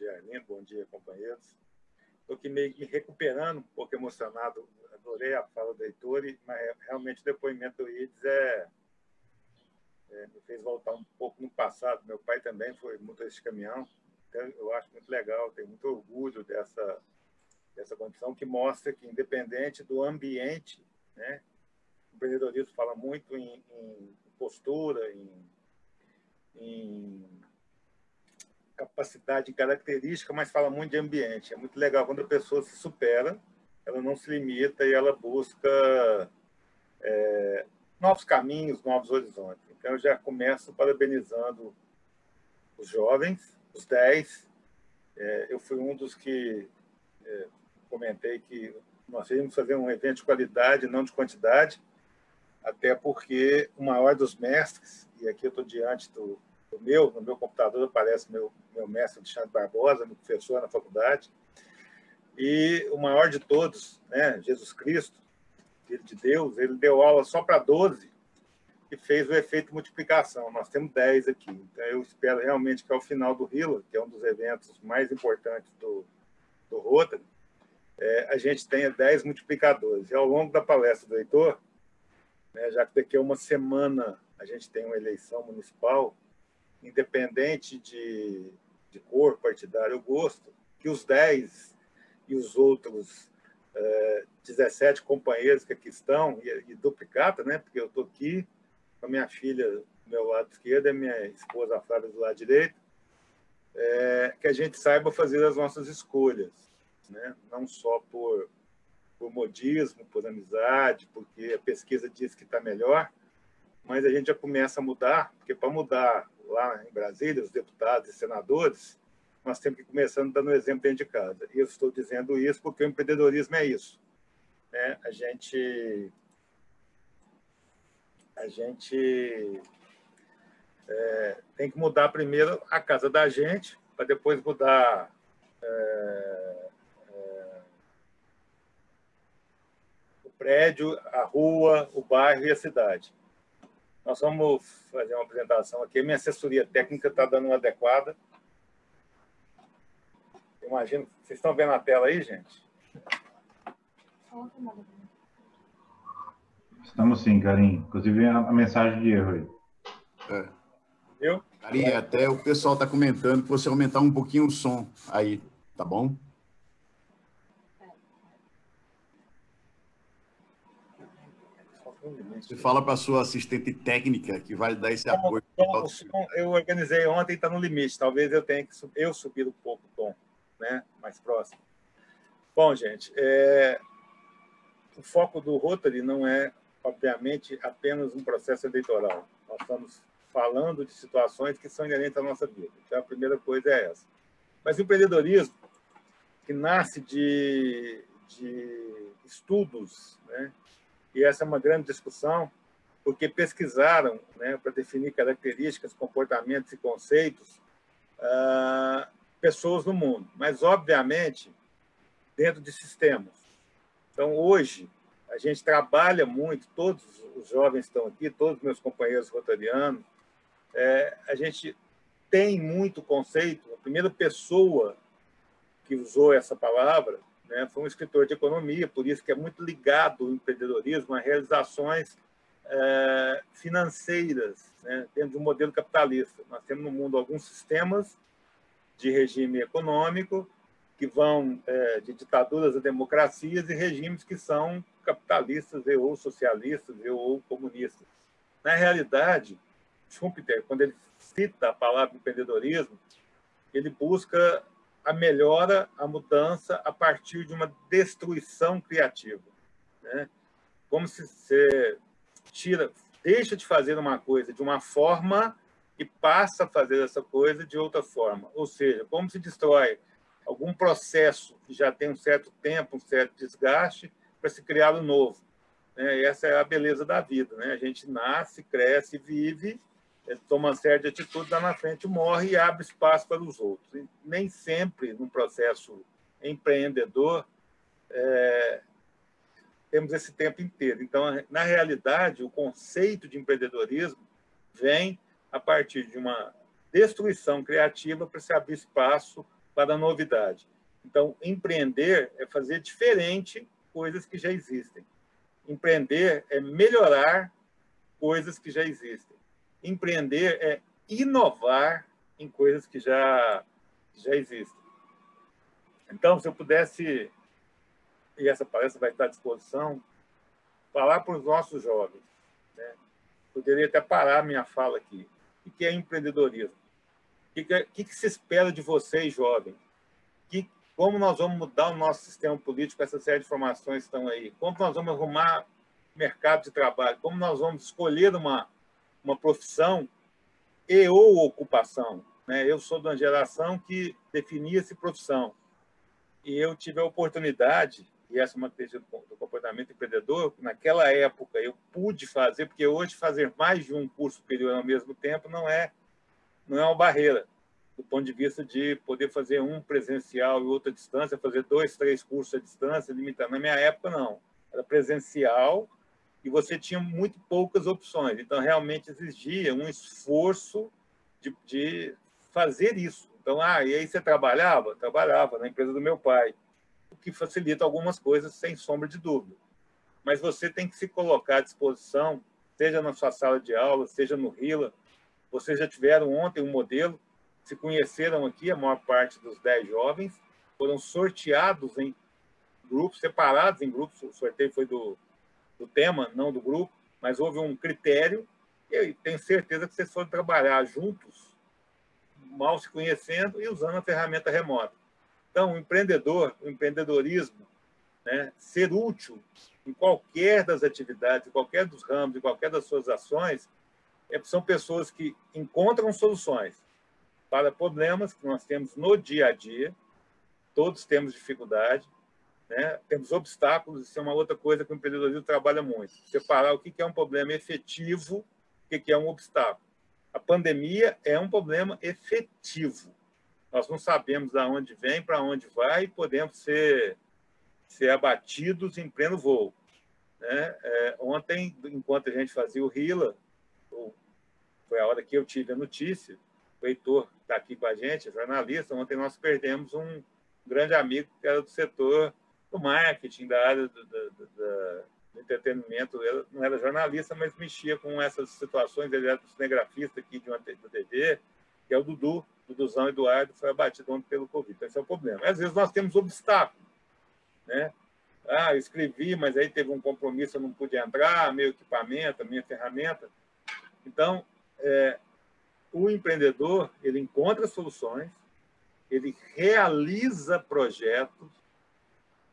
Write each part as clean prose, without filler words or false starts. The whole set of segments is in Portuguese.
dia, Arlindo. Bom dia, companheiros. Estou aqui meio que recuperando, um pouco emocionado. Adorei a fala do Heitor, mas realmente o depoimento do Ides me fez voltar um pouco no passado. Meu pai também foi motorista de caminhão. Então, eu acho muito legal, tenho muito orgulho dessa condição que mostra que, independente do ambiente, né, o empreendedorismo fala muito em postura, em capacidade, em característica, mas fala muito de ambiente. É muito legal quando a pessoa se supera, ela não se limita e ela busca novos caminhos, novos horizontes. Então, eu já começo parabenizando os jovens, os 10. Eu fui um dos que comentei que nós íamos fazer um evento de qualidade, não de quantidade, até porque o maior dos mestres, e aqui eu estou diante no meu computador aparece meu mestre Alexandre Barbosa, meu professor na faculdade, e o maior de todos, né, Jesus Cristo, Filho de Deus, ele deu aula só para 12 e fez o efeito multiplicação. Nós temos 10 aqui, então eu espero realmente que ao final do RILA, que é um dos eventos mais importantes do Rotary, a gente tenha 10 multiplicadores. E ao longo da palestra do Heitor, né, já que daqui a uma semana a gente tem uma eleição municipal, independente de cor partidária ou gosto, que os 10 e os outros 17 companheiros que aqui estão, e duplicata, né, porque eu estou aqui com a minha filha do meu lado esquerdo e a minha esposa, a Flávia, do lado direito, que a gente saiba fazer as nossas escolhas, né, não só por modismo, por amizade, porque a pesquisa diz que está melhor, mas a gente já começa a mudar, porque para mudar lá em Brasília, os deputados e senadores, nós temos que ir começando dando exemplo dentro de casa. E eu estou dizendo isso porque o empreendedorismo é isso, né? A gente tem que mudar primeiro a casa da gente, para depois mudar o prédio, a rua, o bairro e a cidade. Nós vamos fazer uma apresentação aqui. Minha assessoria técnica está dando uma adequada. Imagino, vocês estão vendo a tela aí, gente? Estamos sim, Carim. Inclusive a mensagem de erro aí. Viu? Carim, até o pessoal está comentando que você aumentar um pouquinho o som aí, tá bom? Você fala para a sua assistente técnica que vai dar esse apoio. O som eu organizei ontem, está no limite. Talvez eu tenha que subir um pouco o tom, né? Mais próximo. Bom, gente, o foco do Rotary não é, obviamente, apenas um processo eleitoral. Nós estamos falando de situações que são inerentes à nossa vida. Então, a primeira coisa é essa. Mas o empreendedorismo, que nasce de estudos, né? E essa é uma grande discussão, porque pesquisaram, né, para definir características, comportamentos e conceitos, pessoas no mundo, mas, obviamente, dentro de sistemas. Então, hoje, a gente trabalha muito, todos os jovens estão aqui, todos os meus companheiros rotarianos, a gente tem muito conceito. A primeira pessoa que usou essa palavra, né, foi um escritor de economia, por isso que é muito ligado o empreendedorismo a realizações financeiras, né, dentro de um modelo capitalista. Nós temos no mundo alguns sistemas de regime econômico que vão de ditaduras a democracias e regimes que são capitalistas ou socialistas ou comunistas. Na realidade, Schumpeter, quando ele cita a palavra empreendedorismo, ele busca a melhora, a mudança a partir de uma destruição criativa, né? Como se você deixa de fazer uma coisa de uma forma e passa a fazer essa coisa de outra forma. Ou seja, como se destrói algum processo que já tem um certo tempo, um certo desgaste, para se criar um novo, né? E essa é a beleza da vida, né? A gente nasce, cresce, vive, toma uma série de atitudes, lá na frente morre e abre espaço para os outros. E nem sempre, num processo empreendedor, temos esse tempo inteiro. Então, na realidade, o conceito de empreendedorismo vem a partir de uma destruição criativa para se abrir espaço para a novidade. Então, empreender é fazer diferente coisas que já existem. Empreender é melhorar coisas que já existem. Empreender é inovar em coisas que já existem. Então, se eu pudesse, e essa palestra vai estar à disposição, falar para os nossos jovens, né? Poderia até parar a minha fala aqui. O que é empreendedorismo? O que se espera de vocês, jovens? Como nós vamos mudar o nosso sistema político, essa série de informações estão aí? Como nós vamos arrumar mercado de trabalho? Como nós vamos escolher uma profissão ou ocupação? Né? Eu sou de uma geração que definia-se profissão. E eu tive a oportunidade, e essa é uma característica do comportamento empreendedor, naquela época eu pude fazer, porque hoje fazer mais de um curso superior ao mesmo tempo não é uma barreira, do ponto de vista de poder fazer um presencial e outro à distância, fazer 2, 3 cursos à distância, limitando. Na minha época, não. Era presencial e você tinha muito poucas opções. Então, realmente exigia um esforço de fazer isso. Então, e aí você trabalhava? Trabalhava na empresa do meu pai, o que facilita algumas coisas, sem sombra de dúvida. Mas você tem que se colocar à disposição, seja na sua sala de aula, seja no RILA. Vocês já tiveram ontem um modelo, se conheceram aqui, a maior parte dos 10 jovens, foram sorteados em grupos, separados em grupos, o sorteio foi do tema, não do grupo, mas houve um critério, e eu tenho certeza que vocês foram trabalhar juntos, mal se conhecendo e usando a ferramenta remota. Então, o empreendedorismo, né, ser útil em qualquer das atividades, em qualquer dos ramos, em qualquer das suas ações, são pessoas que encontram soluções para problemas que nós temos no dia a dia. Todos temos dificuldade, né? Temos obstáculos, isso é uma outra coisa que o empreendedorismo trabalha muito. Separar o que é um problema efetivo, o que é um obstáculo. A pandemia é um problema efetivo. Nós não sabemos de onde vem, para onde vai, e podemos ser abatidos em pleno voo. Né? Ontem, enquanto a gente fazia o RILA, foi a hora que eu tive a notícia, o Heitor está aqui com a gente, jornalista. Ontem nós perdemos um grande amigo que era do setor do marketing, da área do entretenimento. Ele não era jornalista, mas mexia com essas situações. Ele era cinegrafista aqui do TV, que é o Duduzão Eduardo, foi abatido ontem pelo Covid. Então, esse é o problema. Às vezes nós temos obstáculos, né? Eu escrevi, mas aí teve um compromisso, eu não pude entrar, meu equipamento, a minha ferramenta. Então, o empreendedor, ele encontra soluções, ele realiza projetos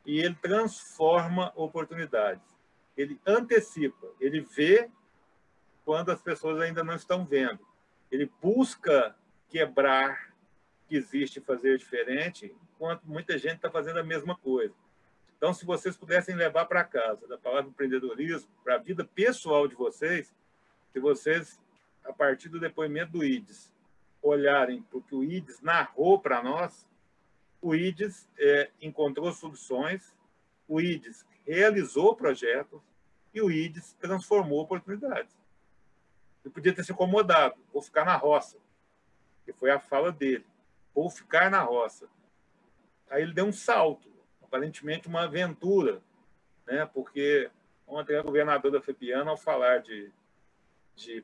e ele transforma oportunidades. Ele antecipa, ele vê quando as pessoas ainda não estão vendo. Ele busca quebrar o que existe e fazer diferente, enquanto muita gente está fazendo a mesma coisa. Então, se vocês pudessem levar para casa da palavra empreendedorismo, para a vida pessoal de vocês, se vocês, a partir do depoimento do IDES, olharem para o que o IDES narrou para nós, o IDES encontrou soluções, o IDES realizou projetos e o IDES transformou oportunidades. Ele podia ter se acomodado, vou ficar na roça, que foi a fala dele, vou ficar na roça. Aí ele deu um salto, aparentemente uma aventura, né? Porque ontem a governadora Fabiana, ao falar de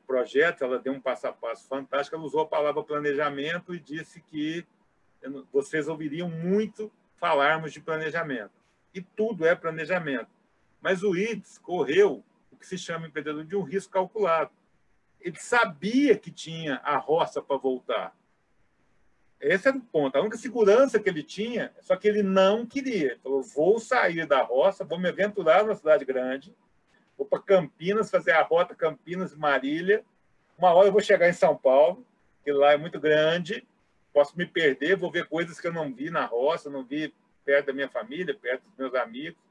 projeto, ela deu um passo a passo fantástico, ela usou a palavra planejamento e disse que vocês ouviriam muito falarmos de planejamento. E tudo é planejamento. Mas o IDES correu o que se chama empreendedor de um risco calculado. Ele sabia que tinha a roça para voltar. Esse era o ponto. A única segurança que ele tinha, só que ele não queria. Ele falou, vou sair da roça, vou me aventurar na cidade grande, vou para Campinas, fazer a rota Campinas-Marília. Uma hora eu vou chegar em São Paulo, que lá é muito grande, posso me perder, vou ver coisas que eu não vi na roça, não vi perto da minha família, perto dos meus amigos,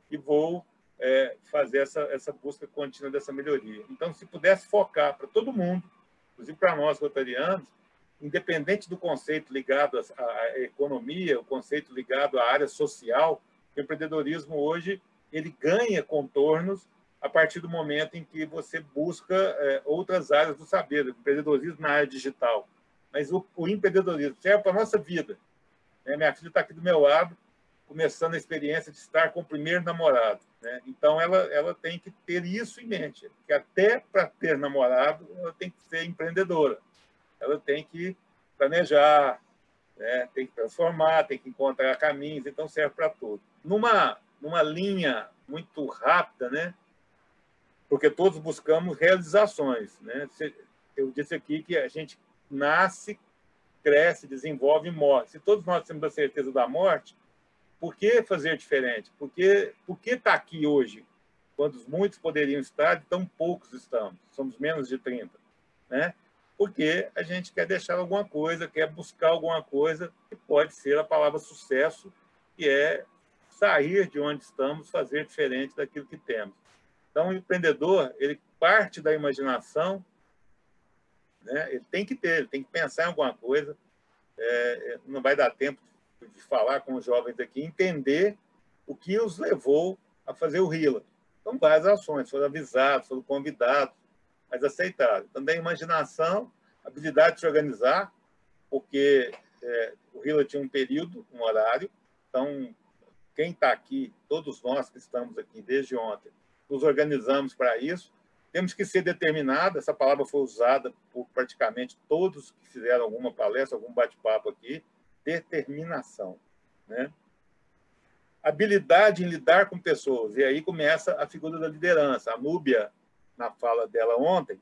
e vou fazer essa busca contínua dessa melhoria. Então, se pudesse focar para todo mundo, inclusive para nós, rotarianos, independente do conceito ligado à economia, o conceito ligado à área social, o empreendedorismo hoje ele ganha contornos a partir do momento em que você busca outras áreas do saber, o empreendedorismo na área digital. Mas o empreendedorismo serve para a nossa vida. né? Minha filha está aqui do meu lado, começando a experiência de estar com o primeiro namorado, né? Então, ela tem que ter isso em mente, que até para ter namorado, ela tem que ser empreendedora. Ela tem que planejar, né? Tem que transformar, tem que encontrar caminhos, então serve para tudo. Numa linha muito rápida, né? Porque todos buscamos realizações, né? Eu disse aqui que a gente nasce, cresce, desenvolve e morre. Se todos nós temos a certeza da morte, por que fazer diferente? Por que estar aqui hoje, quando muitos poderiam estar e tão poucos estamos? Somos menos de 30, né? Porque a gente quer deixar alguma coisa, quer buscar alguma coisa que pode ser a palavra sucesso, que é sair de onde estamos, fazer diferente daquilo que temos. Então, o empreendedor, ele parte da imaginação, né? Ele tem que pensar em alguma coisa. Não vai dar tempo de falar com os jovens aqui, entender o que os levou a fazer o RILA. Então, várias ações, foram avisados, foram convidados, mas aceitaram. Então, da imaginação, habilidade de se organizar, porque o RILA tinha um período, um horário. Então, quem está aqui, todos nós que estamos aqui desde ontem, nos organizamos para isso. Temos que ser determinados, essa palavra foi usada por praticamente todos que fizeram alguma palestra, algum bate-papo aqui, determinação, né? Habilidade em lidar com pessoas, e aí começa a figura da liderança. A Núbia, na fala dela ontem,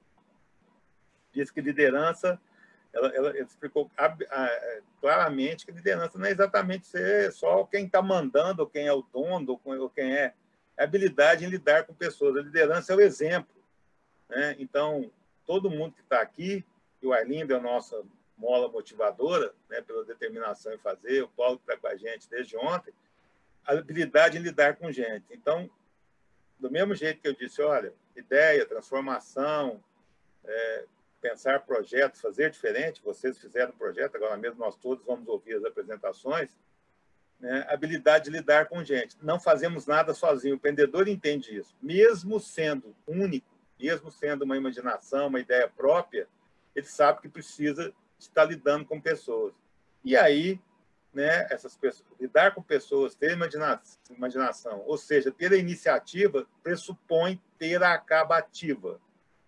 disse que liderança, ela explicou claramente que liderança não é exatamente ser só quem está mandando, ou quem é o dono, ou quem é. É habilidade em lidar com pessoas. A liderança é o exemplo, né? Então, todo mundo que está aqui, e o Arlindo é a nossa mola motivadora, né, pela determinação em fazer, o Paulo que está com a gente desde ontem, a habilidade em lidar com gente. Então, do mesmo jeito que eu disse, olha, ideia, transformação, pensar projetos, fazer diferente, vocês fizeram projeto, agora mesmo nós todos vamos ouvir as apresentações, né? Habilidade de lidar com gente. Não fazemos nada sozinho, o empreendedor entende isso. Mesmo sendo único, mesmo sendo uma imaginação, uma ideia própria, ele sabe que precisa estar lidando com pessoas. E aí, né, essas pessoas, lidar com pessoas, ter imaginação, ou seja, ter a iniciativa, pressupõe ter a acabativa.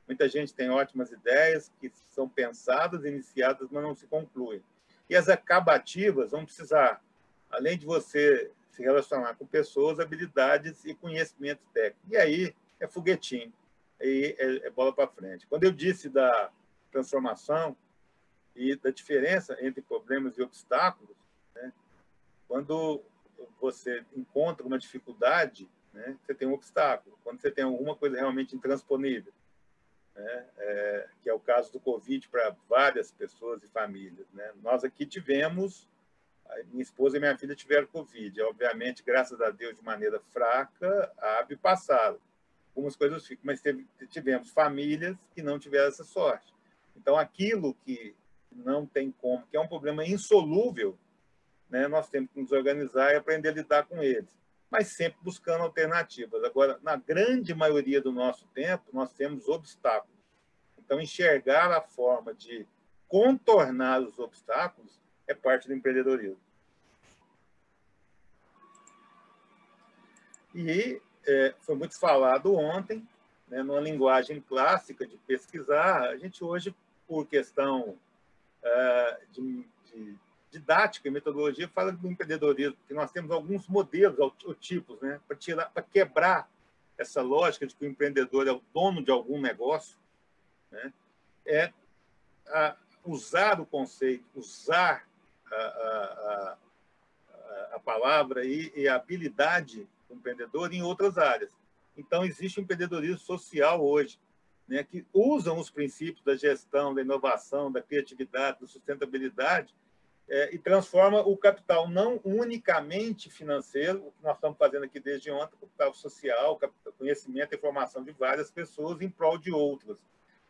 Muita gente tem ótimas ideias que são pensadas, iniciadas, mas não se concluem. E as acabativas vão precisar, além de você se relacionar com pessoas, habilidades e conhecimento técnico. E aí é foguetinho, aí é bola para frente. Quando eu disse da transformação e da diferença entre problemas e obstáculos, né, quando você encontra uma dificuldade, né, você tem um obstáculo. Quando você tem alguma coisa realmente intransponível, né, que é o caso do Covid para várias pessoas e famílias, né? Nós aqui tivemos, minha esposa e minha filha tiveram Covid. Obviamente, graças a Deus, de maneira fraca, hábil, passaram. Algumas coisas ficam, mas tivemos famílias que não tiveram essa sorte. Então, aquilo que não tem como, que é um problema insolúvel, né, nós temos que nos organizar e aprender a lidar com eles, mas sempre buscando alternativas. Agora, na grande maioria do nosso tempo, nós temos obstáculos. Então, enxergar a forma de contornar os obstáculos é parte do empreendedorismo. E foi muito falado ontem, né, numa linguagem clássica de pesquisar. A gente hoje, por questão de didática e metodologia, fala do empreendedorismo, porque nós temos alguns modelos ou tipos, né, para quebrar essa lógica de que o empreendedor é o dono de algum negócio, né, usar o conceito, usar a palavra e a habilidade do empreendedor em outras áreas. Então, existe um empreendedorismo social hoje, né, que usam os princípios da gestão, da inovação, da criatividade, da sustentabilidade, e transforma o capital não unicamente financeiro, o que nós estamos fazendo aqui desde ontem, o capital social, o conhecimento e formação de várias pessoas em prol de outras,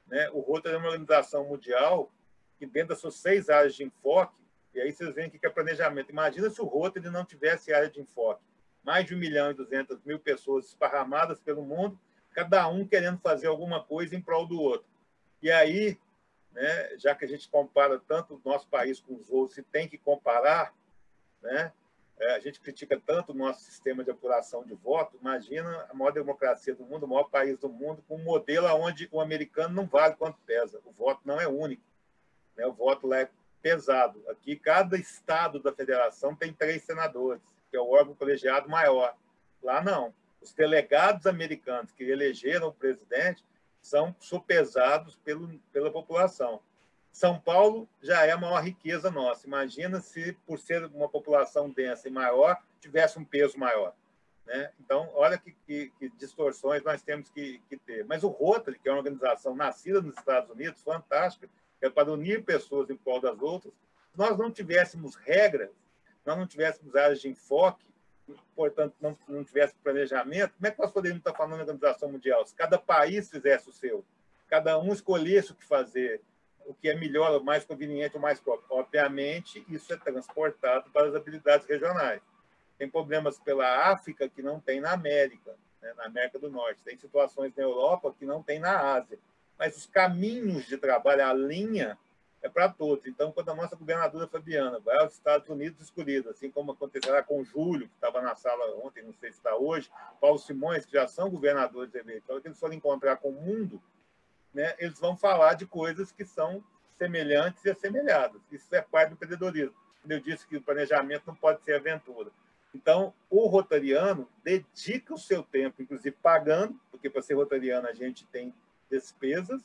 né? O Rotary é uma organização mundial que, dentro das suas 6 áreas de enfoque, e aí vocês veem o que é planejamento. Imagina se o Rotary não tivesse área de enfoque. Mais de 1.200.000 pessoas esparramadas pelo mundo, cada um querendo fazer alguma coisa em prol do outro. E aí, né, já que a gente compara tanto o nosso país com os outros, e tem que comparar, né? A gente critica tanto o nosso sistema de apuração de voto. Imagina a maior democracia do mundo, o maior país do mundo, com um modelo onde o americano não vale quanto pesa. O voto não é único, né? O voto lá é pesado. Aqui, cada estado da federação tem 3 senadores, que é o órgão colegiado maior. Lá, não. Os delegados americanos que elegeram o presidente são sopesados pela população. São Paulo já é a maior riqueza nossa. Imagina se, por ser uma população densa e maior, tivesse um peso maior, né? Então, olha que distorções nós temos que ter. Mas o Rotary, que é uma organização nascida nos Estados Unidos, fantástica, que é para unir pessoas em prol das outras, se nós não tivéssemos regras, nós não tivéssemos áreas de enfoque, portanto, não tivesse planejamento, como é que nós poderíamos estar falando da Organização Mundial? Se cada país fizesse o seu, cada um escolhesse o que fazer, o que é melhor, o mais conveniente, o mais próprio. Obviamente, isso é transportado para as habilidades regionais. Tem problemas pela África que não tem na América, né? Na América do Norte. Tem situações na Europa que não tem na Ásia. Mas os caminhos de trabalho, a linha, é para todos. Então, quando a nossa governadora Fabiana vai aos Estados Unidos escolhida, assim como acontecerá com o Júlio, que estava na sala ontem, não sei se está hoje, Paulo Simões, que já são governadores eleitos, quando eles forem encontrar com o mundo, né, eles vão falar de coisas que são semelhantes e assemelhadas. Isso é parte do empreendedorismo. Eu disse que o planejamento não pode ser aventura. Então, o rotariano dedica o seu tempo, inclusive pagando, porque para ser rotariano a gente tem despesas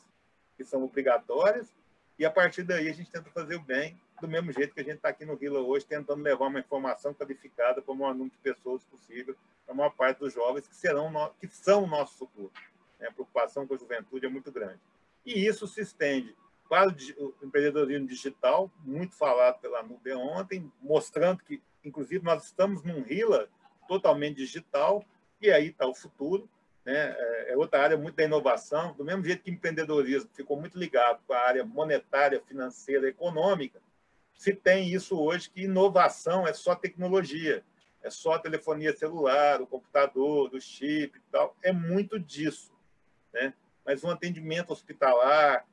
que são obrigatórias, e a partir daí a gente tenta fazer o bem, do mesmo jeito que a gente está aqui no Rila hoje, tentando levar uma informação qualificada para o maior número de pessoas possível, para a maior parte dos jovens que são o nosso futuro. A preocupação com a juventude é muito grande. E isso se estende para o empreendedorismo digital, muito falado pela Nube ontem, mostrando que, inclusive, nós estamos num RILA totalmente digital, e aí está o futuro, né? É outra área muito da inovação, do mesmo jeito que o empreendedorismo ficou muito ligado com a área monetária, financeira, econômica, se tem isso hoje, que inovação é só tecnologia, é só telefonia celular, o computador, do chip e tal, é muito disso, né? Mas um atendimento hospitalar,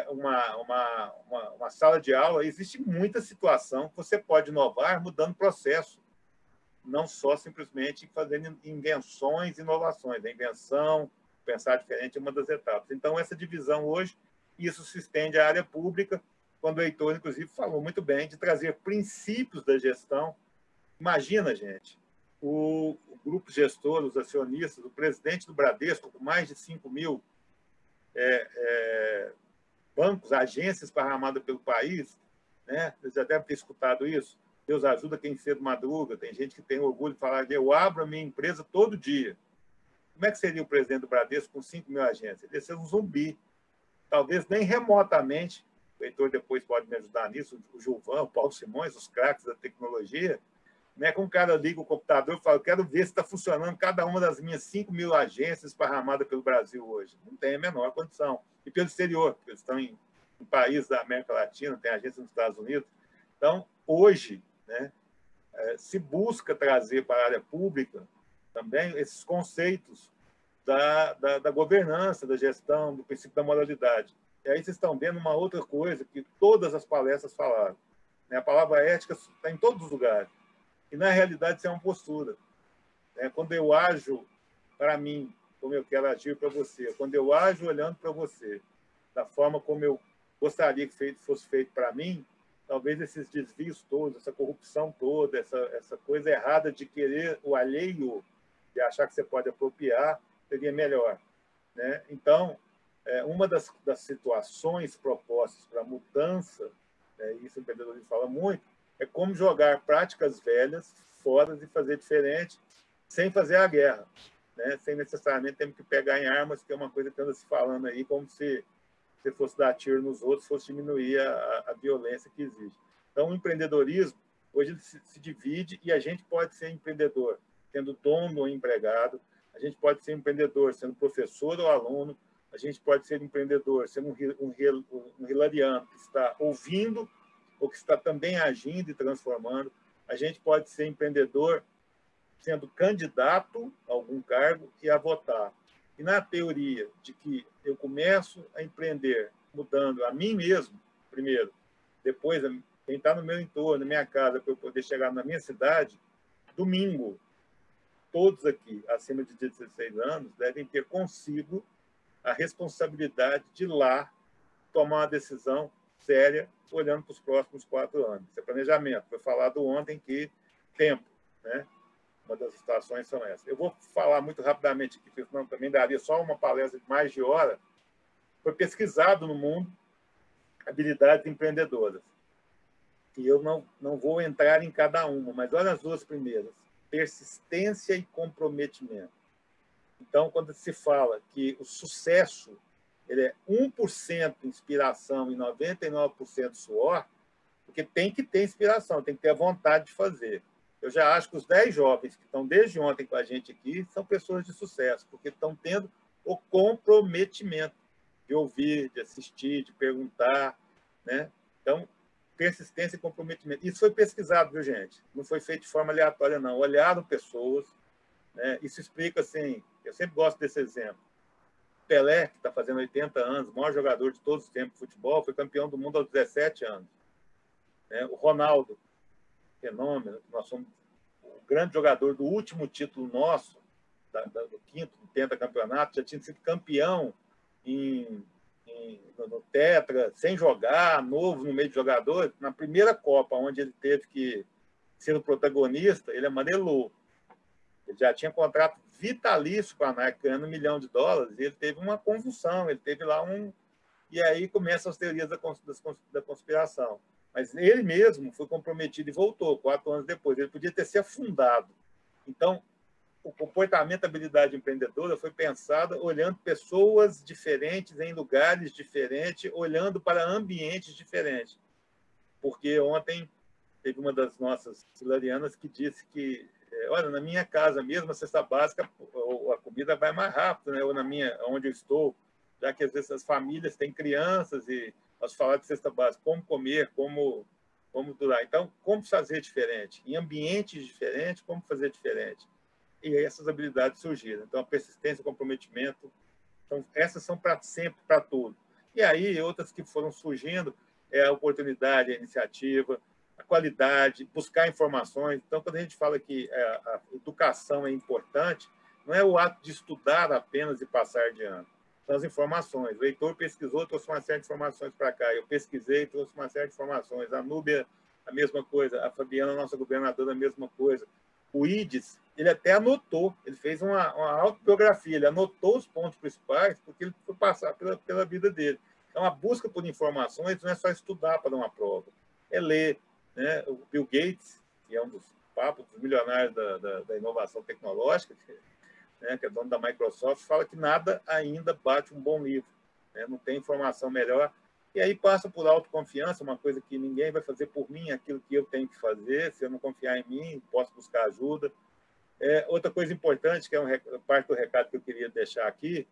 uma sala de aula, existe muita situação que você pode inovar mudando processo, não só simplesmente fazendo invenções e inovações. A invenção, pensar diferente é uma das etapas. Então, essa divisão hoje, isso se estende à área pública, quando o Heitor, inclusive, falou muito bem de trazer princípios da gestão. Imagina, gente, o grupo gestor, os acionistas, o presidente do Bradesco, com mais de 5.000 bancos, agências esparramadas pelo país, né? Você já deve ter escutado isso. Deus ajuda quem cedo madruga. Tem gente que tem orgulho de falar, eu abro a minha empresa todo dia. Como é que seria o presidente do Bradesco com 5.000 agências? Ele ia ser um zumbi. Talvez nem remotamente, o Heitor depois pode me ajudar nisso, o Gilvan, o Paulo Simões, os craques da tecnologia, né? Como o cara liga o computador e fala, eu quero ver se está funcionando cada uma das minhas 5.000 agências esparramadas pelo Brasil hoje. Não tem a menor condição. E pelo exterior, porque eles estão em países da América Latina, tem agências nos Estados Unidos. Então, hoje, né, se busca trazer para a área pública também esses conceitos da governança, da gestão, do princípio da moralidade. E aí vocês estão vendo uma outra coisa que todas as palestras falaram, né? A palavra ética está em todos os lugares. E, na realidade, isso é uma postura. Quando eu ajo para mim, como eu quero agir para você, quando eu ajo olhando para você, da forma como eu gostaria que fosse feito para mim, talvez esses desvios todos, essa corrupção toda, essa coisa errada de querer o alheio, de achar que você pode apropriar, seria melhor, né? Então, uma das situações propostas para a mudança, e isso o empreendedorismo fala muito, é como jogar práticas velhas fora e fazer diferente, sem fazer a guerra, né? Sem necessariamente ter que pegar em armas, que é uma coisa que anda se falando aí, como se fosse dar tiro nos outros, fosse diminuir a violência que existe. Então, o empreendedorismo, hoje, ele se divide, e a gente pode ser empreendedor sendo dono ou empregado, a gente pode ser empreendedor sendo professor ou aluno, a gente pode ser empreendedor sendo um hilariano que está ouvindo ou que está também agindo e transformando, a gente pode ser empreendedor sendo candidato a algum cargo e a votar. E na teoria de que eu começo a empreender mudando a mim mesmo, primeiro, depois quem está no meu entorno, na minha casa, para eu poder chegar na minha cidade, domingo, todos aqui, acima de 16 anos, devem ter consigo a responsabilidade de ir lá tomar uma decisão séria, olhando para os próximos 4 anos. Isso é planejamento. Foi falado ontem que tempo, né? Uma das situações são essas. Eu vou falar muito rapidamente aqui, porque senão também daria só uma palestra de mais de hora. Foi pesquisado no mundo habilidades empreendedoras. E eu não vou entrar em cada uma, mas olha as duas primeiras. Persistência e comprometimento. Então, quando se fala que o sucesso ele é 1% inspiração e 99% suor, porque tem que ter inspiração, tem que ter a vontade de fazer. Eu já acho que os 10 jovens que estão desde ontem com a gente aqui são pessoas de sucesso, porque estão tendo o comprometimento de ouvir, de assistir, de perguntar, né? Então, persistência e comprometimento. Isso foi pesquisado, viu, gente? Não foi feito de forma aleatória, não. Olharam pessoas, né? Isso explica, assim, eu sempre gosto desse exemplo. Pelé, que está fazendo 80 anos, o maior jogador de todos os tempos de futebol, foi campeão do mundo aos 17 anos. Né? O Ronaldo, fenômeno, nós somos o grande jogador do último título nosso, do 5º pentacampeonato, já tinha sido campeão no Tetra, sem jogar, novo no meio de jogadores. Na primeira Copa, onde ele teve que ser o protagonista, ele amarelou. Ele já tinha contrato vitalício com a Nike, ganhando $1 milhão, e ele teve uma convulsão, ele teve lá um... E aí começam as teorias da conspiração. Mas ele mesmo foi comprometido e voltou 4 anos depois. Ele podia ter se afundado. Então, o comportamento, a habilidade empreendedora foi pensada olhando pessoas diferentes, em lugares diferentes, olhando para ambientes diferentes. Porque ontem teve uma das nossas hilarianas que disse que, olha, na minha casa mesmo, a cesta básica, a comida vai mais rápido, né? Ou na minha, onde eu estou, já que às vezes as famílias têm crianças e nós falamos de cesta básica, como comer, como durar. Então, como fazer diferente? Em ambientes diferentes, como fazer diferente? E essas habilidades surgiram. Então, a persistência, o comprometimento, então, essas são para sempre, para tudo. E aí, outras que foram surgindo, é a oportunidade, a iniciativa, a qualidade, buscar informações. Então, quando a gente fala que a educação é importante, não é o ato de estudar apenas e passar de ano. São as informações. O Heitor pesquisou, trouxe uma série de informações para cá. Eu pesquisei, trouxe uma série de informações. A Núbia, a mesma coisa. A Fabiana, nossa governadora, a mesma coisa. O IDES, ele até anotou, ele fez uma autobiografia, ele anotou os pontos principais, porque ele foi passar pela vida dele. Então, a busca por informações não é só estudar para dar uma prova, é ler. Né? O Bill Gates, que é um dos papos dos milionários da inovação tecnológica, né, que é dono da Microsoft, fala que nada ainda bate um bom livro. Né? Não tem informação melhor. E aí passa por autoconfiança, uma coisa que ninguém vai fazer por mim, aquilo que eu tenho que fazer. Se eu não confiar em mim, posso buscar ajuda. Outra coisa importante, que é parte do recado que eu queria deixar aqui,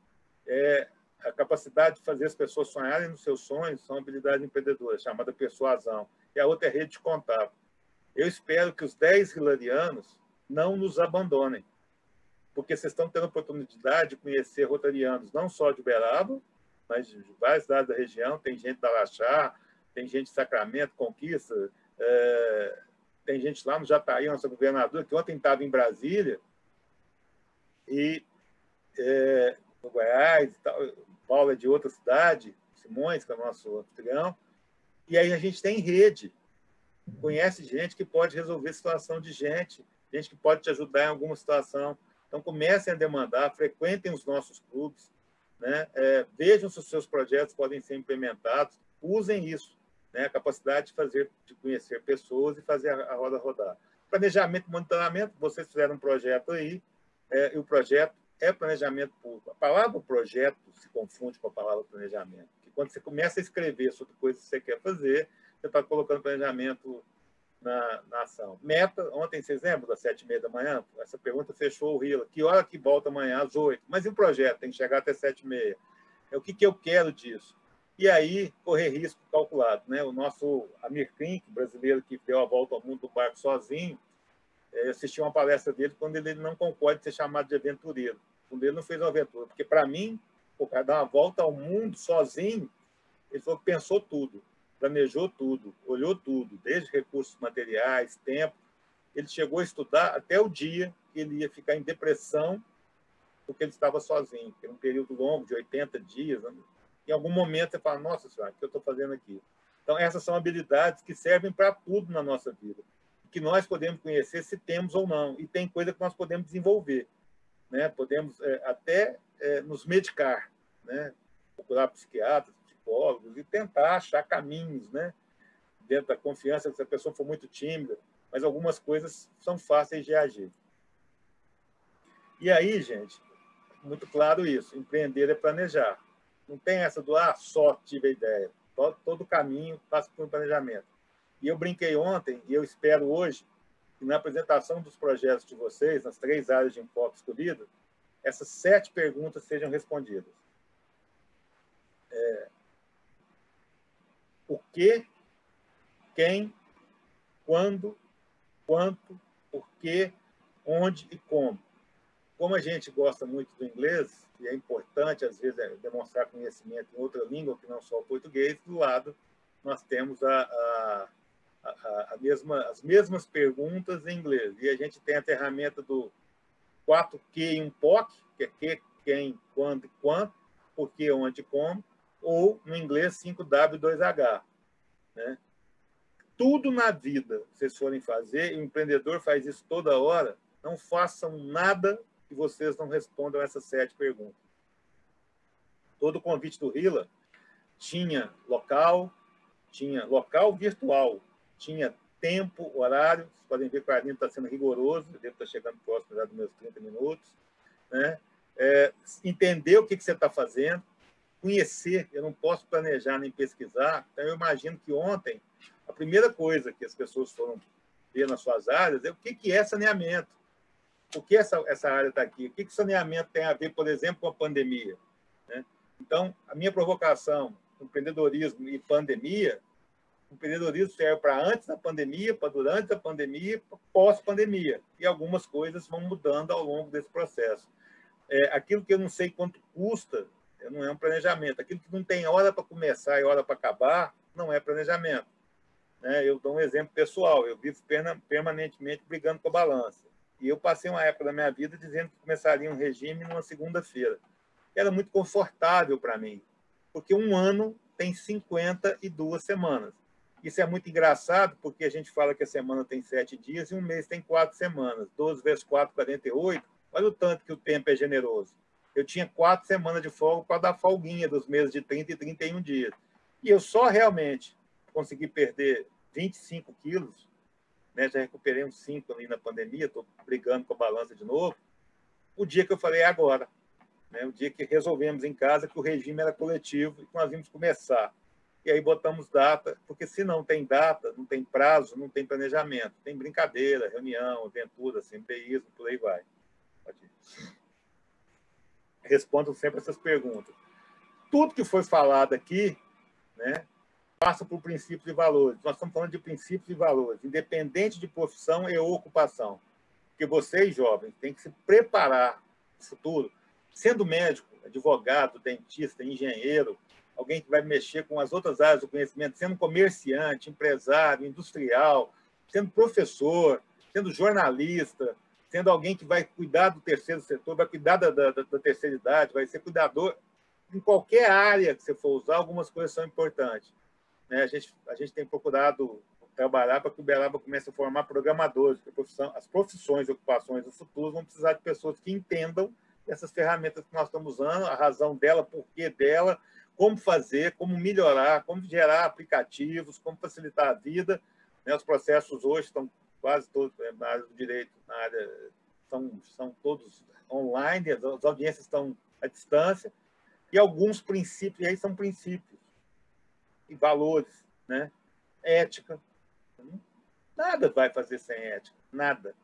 é a capacidade de fazer as pessoas sonharem nos seus sonhos, são habilidades empreendedoras, chamada persuasão. E a outra é rede de contato. Eu espero que os 10 hilarianos não nos abandonem, porque vocês estão tendo a oportunidade de conhecer rotarianos, não só de Uberaba, mas de várias cidades da região. Tem gente da Araxá, tem gente de Sacramento, Conquista, tem gente lá no Jataí, nossa governadora, que ontem estava em Brasília, e no Goiás, e tal. Paulo é de outra cidade, Simões, que é o nosso anfitrião, e aí a gente tem rede, conhece gente que pode resolver situação de gente que pode te ajudar em alguma situação. Então, comecem a demandar, frequentem os nossos clubes, né? Vejam se os seus projetos podem ser implementados, usem isso, né? A capacidade de conhecer pessoas e fazer a roda rodar. Planejamento e monitoramento, vocês fizeram um projeto aí, e o projeto é planejamento público. A palavra projeto se confunde com a palavra planejamento, porque quando você começa a escrever sobre coisas que você quer fazer, você está colocando planejamento na ação. Meta, ontem vocês lembram das 7h30 da manhã? Essa pergunta fechou o Rio. Que hora que volta amanhã? Às 8h. Mas e o projeto? Tem que chegar até 7h30. O que eu quero disso? E aí, correr risco calculado. Né? O nosso Amir Klink, brasileiro que deu a volta ao mundo do barco sozinho, eu assisti uma palestra dele quando ele não concorda de ser chamado de aventureiro. Quando ele não fez uma aventura. Porque, para mim, o cara dar uma volta ao mundo sozinho, ele falou que pensou tudo. planejou tudo, olhou tudo, desde recursos materiais, tempo. Ele chegou a estudar até o dia que ele ia ficar em depressão porque ele estava sozinho, que era um período longo, de 80 dias. Né? Em algum momento você fala, nossa senhora, o que eu estou fazendo aqui? Então, essas são habilidades que servem para tudo na nossa vida, que nós podemos conhecer se temos ou não. E tem coisa que nós podemos desenvolver. Né? Podemos até nos medicar, né? Procurar psiquiatras, psicólogos e tentar achar caminhos, né? Dentro da confiança, se a pessoa for muito tímida, mas algumas coisas são fáceis de agir. E aí, gente, muito claro isso, empreender é planejar. Não tem essa do, só tive a ideia. Todo caminho passa por um planejamento. E eu brinquei ontem, e eu espero hoje, que na apresentação dos projetos de vocês, nas 3 áreas de enfoque escolhidas, essas 7 perguntas sejam respondidas. O que, quem, quando, quanto, por quê, onde e como. Como a gente gosta muito do inglês, e é importante, às vezes, demonstrar conhecimento em outra língua, que não só o português, do lado nós temos as mesmas perguntas em inglês. E a gente tem a ferramenta do 4Q e um POC, que é que, quem, quando e quanto, por quê, onde e como, ou, no inglês, 5W e 2H. Né? Tudo na vida, vocês forem fazer, e o empreendedor faz isso toda hora, não façam nada que vocês não respondam essas 7 perguntas. Todo o convite do Hila tinha local virtual, tinha tempo, horário, vocês podem ver que o Arlindo está sendo rigoroso, eu devo estar chegando próximo já dos meus 30 minutos, né? Entender o que você está fazendo, conhecer, eu não posso planejar nem pesquisar, então eu imagino que ontem a primeira coisa que as pessoas foram ver nas suas áreas é o que é saneamento. Por que essa área está aqui? O que saneamento tem a ver, por exemplo, com a pandemia? Né? Então, a minha provocação, empreendedorismo e pandemia, o empreendedorismo serve para antes da pandemia, para durante a pandemia, para pós-pandemia. E algumas coisas vão mudando ao longo desse processo. Aquilo que eu não sei quanto custa, não é um planejamento. Aquilo que não tem hora para começar e hora para acabar, não é planejamento. Eu dou um exemplo pessoal. Eu vivo permanentemente brigando com a balança. E eu passei uma época da minha vida dizendo que começaria um regime numa segunda-feira. Era muito confortável para mim, porque um ano tem 52 semanas. Isso é muito engraçado, porque a gente fala que a semana tem 7 dias e um mês tem 4 semanas. 12 vezes 4, 48. Olha o tanto que o tempo é generoso. Eu tinha 4 semanas de folga para dar folguinha dos meses de 30 e 31 dias. E eu só realmente consegui perder 25 quilos, né? Já recuperei uns 5 ali na pandemia, estou brigando com a balança de novo, o dia que eu falei agora. Né? O dia que resolvemos em casa que o regime era coletivo e que nós íamos começar. E aí botamos data, porque se não tem data, não tem prazo, não tem planejamento. Tem brincadeira, reunião, aventura, assembleísmo, por aí vai. Respondam sempre essas perguntas. Tudo que foi falado aqui, né, passa por princípios e valores. Nós estamos falando de princípios e valores, independente de profissão e ocupação. Porque vocês, jovens, têm que se preparar para o futuro, sendo médico, advogado, dentista, engenheiro, alguém que vai mexer com as outras áreas do conhecimento, sendo comerciante, empresário, industrial, sendo professor, sendo jornalista, sendo alguém que vai cuidar do terceiro setor, vai cuidar da terceira idade, vai ser cuidador. Em qualquer área que você for usar, algumas coisas são importantes. Né? A gente tem procurado trabalhar para que o Uberaba comece a formar programadores, porque as profissões e ocupações do futuro vão precisar de pessoas que entendam essas ferramentas que nós estamos usando, a razão dela, porquê dela, como fazer, como melhorar, como gerar aplicativos, como facilitar a vida. Né? Os processos hoje estão quase todos, na área do direito, na área, são todos online, as audiências estão à distância, e alguns princípios, e aí são princípios e valores, né? Ética. Nada vai fazer sem ética, nada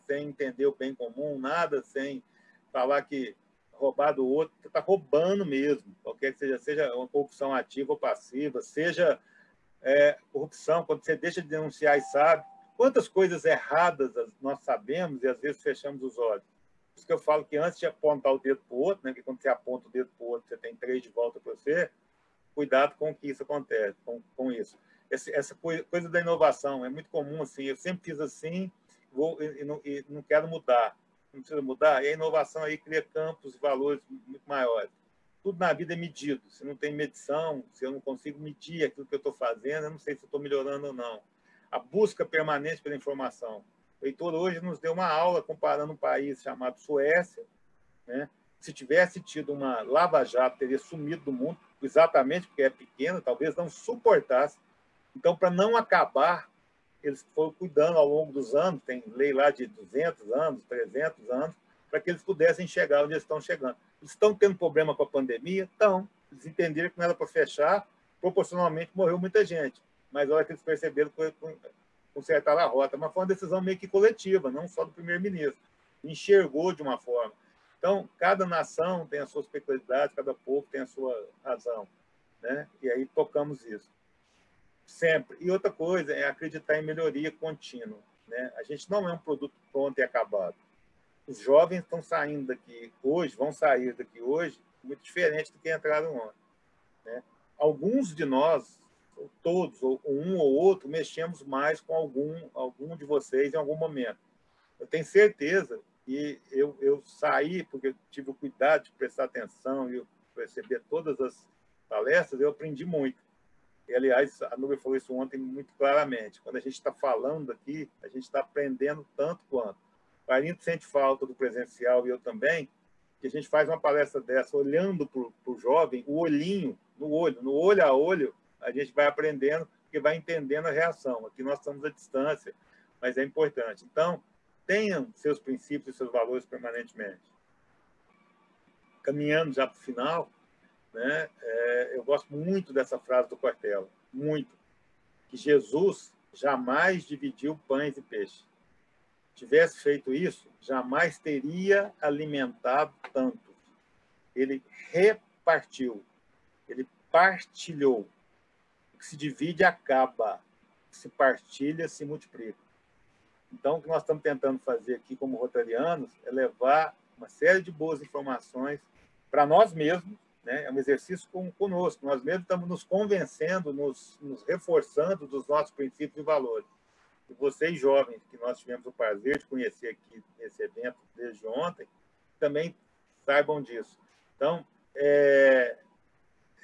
sem entender o bem comum, nada sem falar que roubar do outro, você está roubando mesmo, qualquer que seja uma corrupção ativa ou passiva, seja corrupção, quando você deixa de denunciar e sabe. Quantas coisas erradas nós sabemos e às vezes fechamos os olhos. Por isso que eu falo que antes de apontar o dedo para o outro, né, que quando você aponta o dedo para o outro, você tem 3 de volta para você, cuidado com o que isso acontece, com isso. Essa coisa da inovação é muito comum, assim, eu sempre fiz assim, e não quero mudar, não precisa mudar, e a inovação aí cria campos e valores muito maiores. Tudo na vida é medido, se não tem medição, se eu não consigo medir aquilo que eu estou fazendo, eu não sei se eu estou melhorando ou não. A busca permanente pela informação. O Heitor hoje nos deu uma aula comparando um país chamado Suécia, né? Se tivesse tido uma lava-jato, teria sumido do mundo, exatamente porque é pequeno, talvez não suportasse. Então, para não acabar, eles foram cuidando ao longo dos anos, tem lei lá de 200 anos, 300 anos, para que eles pudessem chegar onde eles estão chegando. Eles estão tendo problema com a pandemia? Estão. Eles entenderam que não era para fechar, proporcionalmente morreu muita gente. Mas a hora que eles perceberam que consertaram a rota. Mas foi uma decisão meio que coletiva, não só do primeiro-ministro. Enxergou de uma forma. Então, cada nação tem as suas peculiaridades, cada povo tem a sua razão, né? E aí tocamos isso. Sempre. E outra coisa é acreditar em melhoria contínua, né? A gente não é um produto pronto e acabado. Os jovens estão saindo daqui hoje, vão sair daqui hoje, muito diferente do que entraram ontem, né? Alguns de nós, ou todos, ou um ou outro, mexemos mais com algum de vocês em algum momento. Eu tenho certeza que eu saí, porque eu tive o cuidado de prestar atenção e perceber todas as palestras, eu aprendi muito. E, aliás, a Núbia falou isso ontem muito claramente. Quando a gente está falando aqui, a gente está aprendendo tanto quanto. O Arinto sente falta do presencial, e eu também, que a gente faz uma palestra dessa, olhando para o jovem, o olhinho, no olho a olho, a gente vai aprendendo, porque vai entendendo a reação. Aqui nós estamos à distância, mas é importante. Então, tenham seus princípios e seus valores permanentemente. Caminhando já para o final, né? Eu gosto muito dessa frase do Cortella, muito, que Jesus jamais dividiu pães e peixes. Tivesse feito isso, jamais teria alimentado tanto. Ele repartiu, ele partilhou. O que se divide acaba, o que se partilha se multiplica. Então, o que nós estamos tentando fazer aqui como rotarianos é levar uma série de boas informações para nós mesmos, né? É um exercício conosco. Nós mesmos estamos nos convencendo, nos reforçando dos nossos princípios e valores. E vocês, jovens, que nós tivemos o prazer de conhecer aqui nesse evento desde ontem, também saibam disso. Então,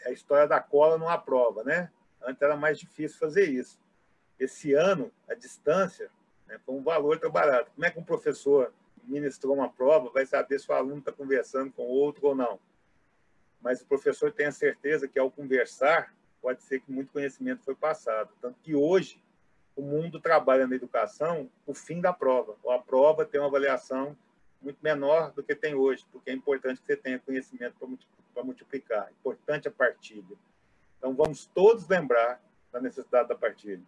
a história da cola não aprova, né? Antes era mais difícil fazer isso. Esse ano, a distância, né, foi um valor trabalhado. Como é que um professor ministrou uma prova vai saber se o aluno está conversando com outro ou não? Mas o professor tem a certeza que, ao conversar, pode ser que muito conhecimento foi passado. Tanto que hoje, o mundo trabalha na educação o fim da prova. Ou a prova tem uma avaliação muito menor do que tem hoje, porque é importante que você tenha conhecimento para multiplicar. É importante a partilha. Então, vamos todos lembrar da necessidade da partilha.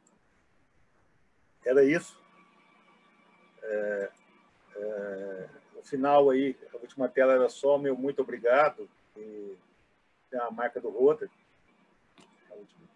Era isso. No final, aí, a última tela era só meu muito obrigado. E tem a marca do Rotary. A última.